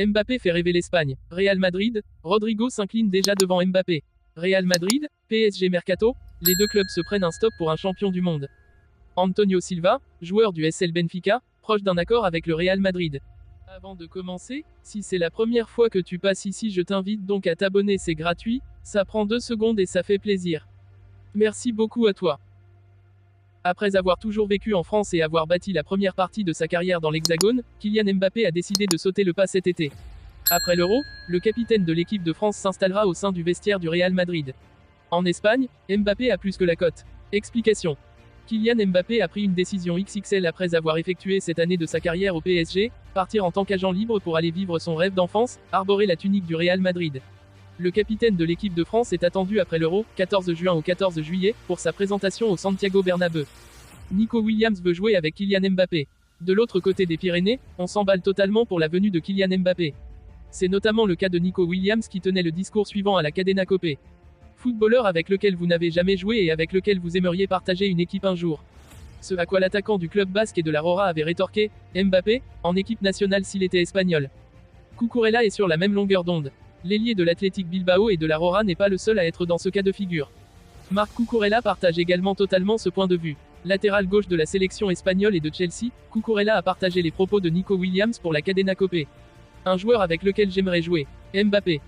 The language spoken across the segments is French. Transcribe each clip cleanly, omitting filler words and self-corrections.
Mbappé fait rêver l'Espagne. Real Madrid, Rodrigo s'incline déjà devant Mbappé. Real Madrid, PSG Mercato, les deux clubs se prennent un stop pour un champion du monde. Antonio Silva, joueur du SL Benfica, proche d'un accord avec le Real Madrid. Avant de commencer, si c'est la première fois que tu passes ici, je t'invite donc à t'abonner, c'est gratuit, ça prend 2 secondes et ça fait plaisir. Merci beaucoup à toi. Après avoir toujours vécu en France et avoir bâti la première partie de sa carrière dans l'Hexagone, Kylian Mbappé a décidé de sauter le pas cet été. Après l'Euro, le capitaine de l'équipe de France s'installera au sein du vestiaire du Real Madrid. En Espagne, Mbappé a plus que la cote. Explication. Kylian Mbappé a pris une décision XXL après avoir effectué cette année de sa carrière au PSG, partir en tant qu'agent libre pour aller vivre son rêve d'enfance, arborer la tunique du Real Madrid. Le capitaine de l'équipe de France est attendu après l'Euro, 14 juin au 14 juillet, pour sa présentation au Santiago Bernabéu. Nico Williams veut jouer avec Kylian Mbappé. De l'autre côté des Pyrénées, on s'emballe totalement pour la venue de Kylian Mbappé. C'est notamment le cas de Nico Williams qui tenait le discours suivant à la Cadena Copé. Footballeur avec lequel vous n'avez jamais joué et avec lequel vous aimeriez partager une équipe un jour. Ce à quoi l'attaquant du club basque et de la Rora avait rétorqué, Mbappé, en équipe nationale s'il était espagnol. Cucurella est sur la même longueur d'onde. L'ailier de l'Athletic Bilbao et de la Rora n'est pas le seul à être dans ce cas de figure. Marc Cucurella partage également totalement ce point de vue. Latéral gauche de la sélection espagnole et de Chelsea, Cucurella a partagé les propos de Nico Williams pour la Cadena Copé. Un joueur avec lequel j'aimerais jouer, Mbappé.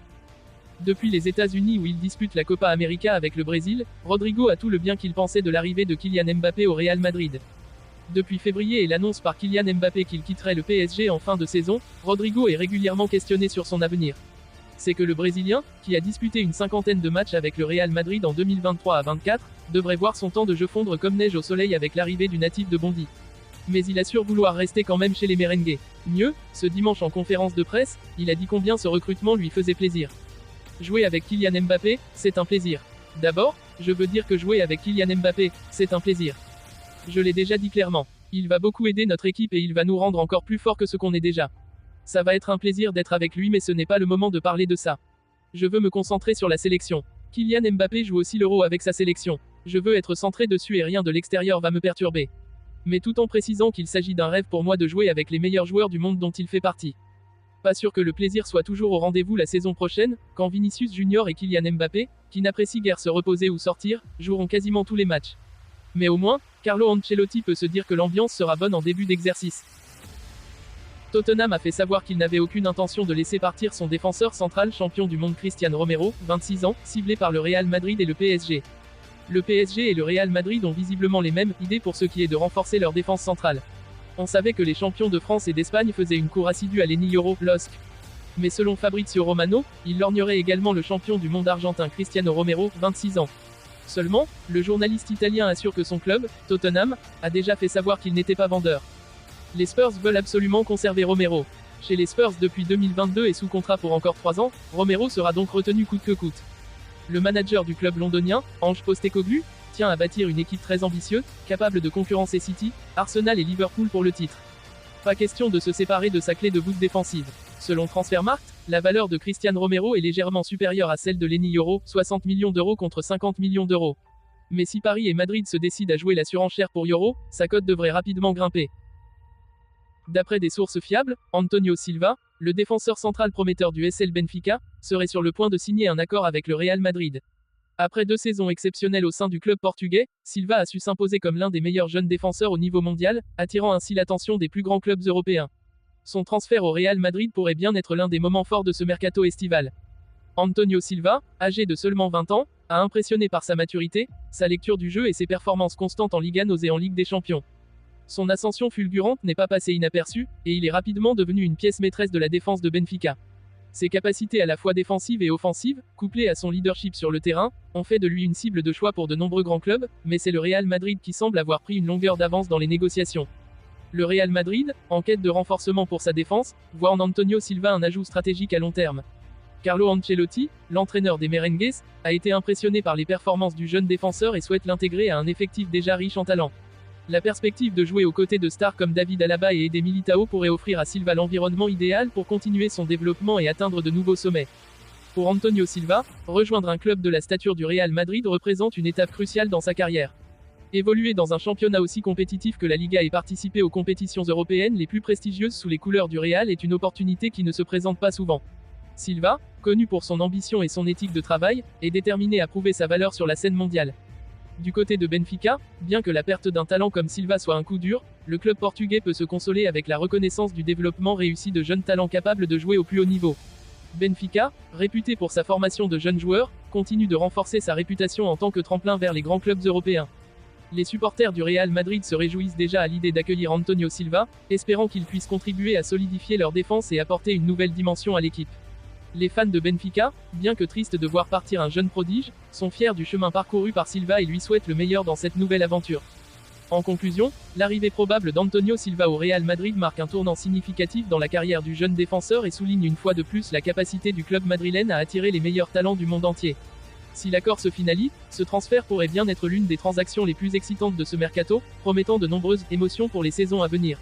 Depuis les États-Unis où il dispute la Copa América avec le Brésil, Rodrigo a tout le bien qu'il pensait de l'arrivée de Kylian Mbappé au Real Madrid. Depuis février et l'annonce par Kylian Mbappé qu'il quitterait le PSG en fin de saison, Rodrigo est régulièrement questionné sur son avenir. C'est que le Brésilien, qui a disputé une 50aine de matchs avec le Real Madrid en 2023 à 24, devrait voir son temps de jeu fondre comme neige au soleil avec l'arrivée du natif de Bondy. Mais il assure vouloir rester quand même chez les merengues. Mieux, ce dimanche en conférence de presse, il a dit combien ce recrutement lui faisait plaisir. Jouer avec Kylian Mbappé, c'est un plaisir. D'abord, je veux dire que jouer avec Kylian Mbappé, c'est un plaisir. Je l'ai déjà dit clairement. Il va beaucoup aider notre équipe et il va nous rendre encore plus forts que ce qu'on est déjà. Ça va être un plaisir d'être avec lui mais ce n'est pas le moment de parler de ça. Je veux me concentrer sur la sélection. Kylian Mbappé joue aussi l'Euro avec sa sélection. Je veux être centré dessus et rien de l'extérieur va me perturber. Mais tout en précisant qu'il s'agit d'un rêve pour moi de jouer avec les meilleurs joueurs du monde dont il fait partie. Pas sûr que le plaisir soit toujours au rendez-vous la saison prochaine, quand Vinicius Junior et Kylian Mbappé, qui n'apprécient guère se reposer ou sortir, joueront quasiment tous les matchs. Mais au moins, Carlo Ancelotti peut se dire que l'ambiance sera bonne en début d'exercice. Tottenham a fait savoir qu'il n'avait aucune intention de laisser partir son défenseur central champion du monde Cristiano Romero, 26 ans, ciblé par le Real Madrid et le PSG. Le PSG et le Real Madrid ont visiblement les mêmes idées pour ce qui est de renforcer leur défense centrale. On savait que les champions de France et d'Espagne faisaient une cour assidue à l'Eni Euro, LOSC. Mais selon Fabrizio Romano, il lorgnerait également le champion du monde argentin Cristiano Romero, 26 ans. Seulement, le journaliste italien assure que son club, Tottenham, a déjà fait savoir qu'il n'était pas vendeur. Les Spurs veulent absolument conserver Romero. Chez les Spurs depuis 2022 et sous contrat pour encore 3 ans, Romero sera donc retenu coûte que coûte. Le manager du club londonien, Ange Postecoglou, tient à bâtir une équipe très ambitieuse, capable de concurrencer City, Arsenal et Liverpool pour le titre. Pas question de se séparer de sa clé de voûte défensive. Selon Transfermarkt, la valeur de Cristiano Romero est légèrement supérieure à celle de l'Eni Euro, 60 millions d'euros contre 50 millions d'euros. Mais si Paris et Madrid se décident à jouer la surenchère pour Euro, sa cote devrait rapidement grimper. D'après des sources fiables, Antonio Silva, le défenseur central prometteur du SL Benfica, serait sur le point de signer un accord avec le Real Madrid. Après 2 saisons exceptionnelles au sein du club portugais, Silva a su s'imposer comme l'un des meilleurs jeunes défenseurs au niveau mondial, attirant ainsi l'attention des plus grands clubs européens. Son transfert au Real Madrid pourrait bien être l'un des moments forts de ce mercato estival. Antonio Silva, âgé de seulement 20 ans, a impressionné par sa maturité, sa lecture du jeu et ses performances constantes en Liga NOS et en Ligue des Champions. Son ascension fulgurante n'est pas passée inaperçue, et il est rapidement devenu une pièce maîtresse de la défense de Benfica. Ses capacités à la fois défensives et offensives, couplées à son leadership sur le terrain, ont fait de lui une cible de choix pour de nombreux grands clubs, mais c'est le Real Madrid qui semble avoir pris une longueur d'avance dans les négociations. Le Real Madrid, en quête de renforcement pour sa défense, voit en Antonio Silva un ajout stratégique à long terme. Carlo Ancelotti, l'entraîneur des merengues, a été impressionné par les performances du jeune défenseur et souhaite l'intégrer à un effectif déjà riche en talent. La perspective de jouer aux côtés de stars comme David Alaba et Eder Militao pourrait offrir à Silva l'environnement idéal pour continuer son développement et atteindre de nouveaux sommets. Pour Antonio Silva, rejoindre un club de la stature du Real Madrid représente une étape cruciale dans sa carrière. Évoluer dans un championnat aussi compétitif que la Liga et participer aux compétitions européennes les plus prestigieuses sous les couleurs du Real est une opportunité qui ne se présente pas souvent. Silva, connu pour son ambition et son éthique de travail, est déterminé à prouver sa valeur sur la scène mondiale. Du côté de Benfica, bien que la perte d'un talent comme Silva soit un coup dur, le club portugais peut se consoler avec la reconnaissance du développement réussi de jeunes talents capables de jouer au plus haut niveau. Benfica, réputé pour sa formation de jeunes joueurs, continue de renforcer sa réputation en tant que tremplin vers les grands clubs européens. Les supporters du Real Madrid se réjouissent déjà à l'idée d'accueillir Antonio Silva, espérant qu'il puisse contribuer à solidifier leur défense et apporter une nouvelle dimension à l'équipe. Les fans de Benfica, bien que tristes de voir partir un jeune prodige, sont fiers du chemin parcouru par Silva et lui souhaitent le meilleur dans cette nouvelle aventure. En conclusion, l'arrivée probable d'Antonio Silva au Real Madrid marque un tournant significatif dans la carrière du jeune défenseur et souligne une fois de plus la capacité du club madrilène à attirer les meilleurs talents du monde entier. Si l'accord se finalise, ce transfert pourrait bien être l'une des transactions les plus excitantes de ce mercato, promettant de nombreuses émotions pour les saisons à venir.